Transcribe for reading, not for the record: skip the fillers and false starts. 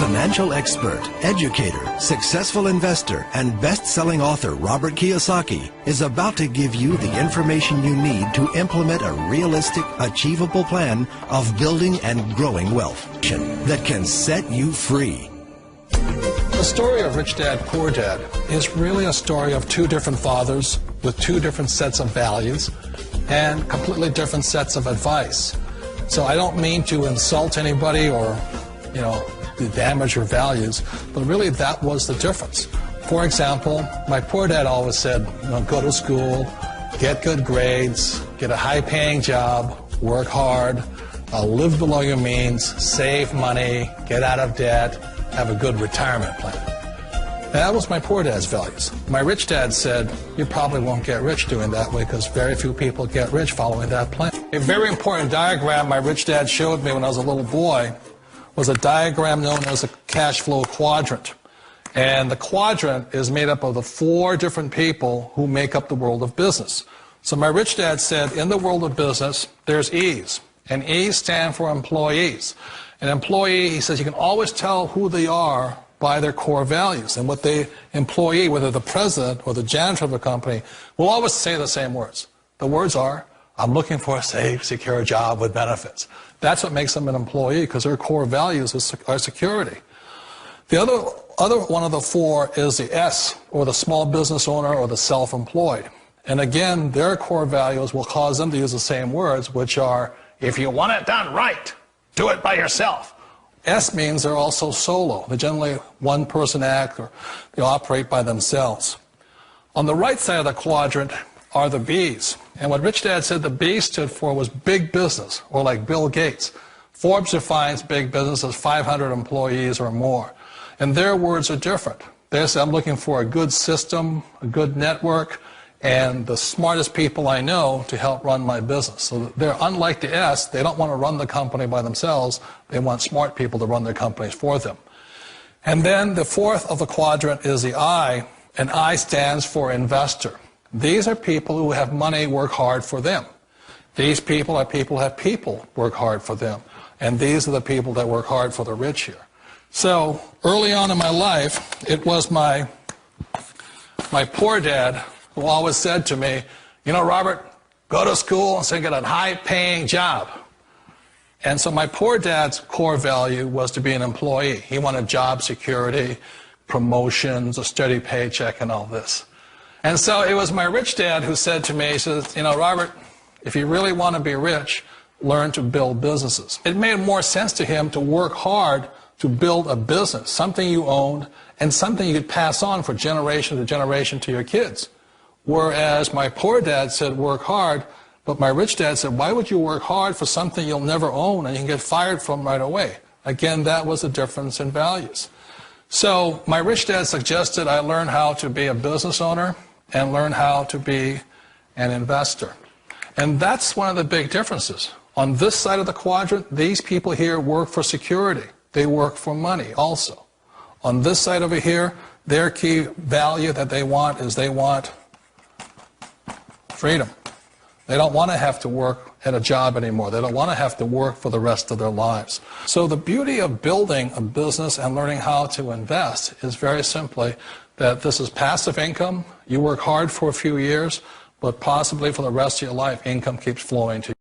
Financial expert, educator, successful investor, and best-selling author Robert Kiyosaki is about to give you the information you need to implement a realistic, achievable plan of building and growing wealth that can set you free. The story of Rich Dad, Poor Dad is really a story of two different fathers with two different sets of values and completely different sets of advice. So I don't mean to insult anybody or, to damage your values, but really that was the difference. For example, my poor dad always said, go to school, get good grades, get a high-paying job, work hard, live below your means, save money, get out of debt, have a good retirement plan. That was my poor dad's values. My rich dad said, you probably won't get rich doing that way because very few people get rich following that plan. A very important diagram my rich dad showed me when I was a little boy was a diagram known as a cash flow quadrant. And the quadrant is made up of the four different people who make up the world of business. So my rich dad said, in the world of business, there's E's. And E's stand for employees. An employee, he says, you can always tell who they are by their core values. And what the employee, whether the president or the janitor of the company, will always say the same words. The words are, I'm looking for a safe, secure job with benefits. That's what makes them an employee, because their core values are security. The other one of the four is the S, or the small business owner or the self-employed. And again, their core values will cause them to use the same words, which are, if you want it done right, do it by yourself. S means they're also solo. They're generally one-person act, or they operate by themselves. On the right side of the quadrant are the B's. And what Rich Dad said the B stood for was big business, or like Bill Gates. Forbes defines big business as 500 employees or more. And their words are different. They say, I'm looking for a good system, a good network, and the smartest people I know to help run my business. So they're unlike the S. They don't want to run the company by themselves. They want smart people to run their companies for them. And then the fourth of the quadrant is the I, and I stands for investor. These are people who have money work hard for them. These people are people who have people work hard for them. And these are the people that work hard for the rich here. So early on in my life, it was my poor dad who always said to me, Robert, go to school and get a high-paying job. And so my poor dad's core value was to be an employee. He wanted job security, promotions, a steady paycheck, and all this. And so it was my rich dad who said to me, he says, Robert, if you really want to be rich, learn to build businesses. It made more sense to him to work hard to build a business, something you owned, and something you could pass on for generation to generation to your kids. Whereas my poor dad said work hard, but my rich dad said, why would you work hard for something you'll never own and you can get fired from right away? Again, that was a difference in values. So my rich dad suggested I learn how to be a business owner and learn how to be an investor. And that's one of the big differences. On this side of the quadrant, these people here work for security. They work for money also. On this side over here, their key value that they want is they want freedom. They don't want to have to work at a job anymore. They don't want to have to work for the rest of their lives. So the beauty of building a business and learning how to invest is very simply that this is passive income. You work hard for a few years, but possibly for the rest of your life, income keeps flowing to you.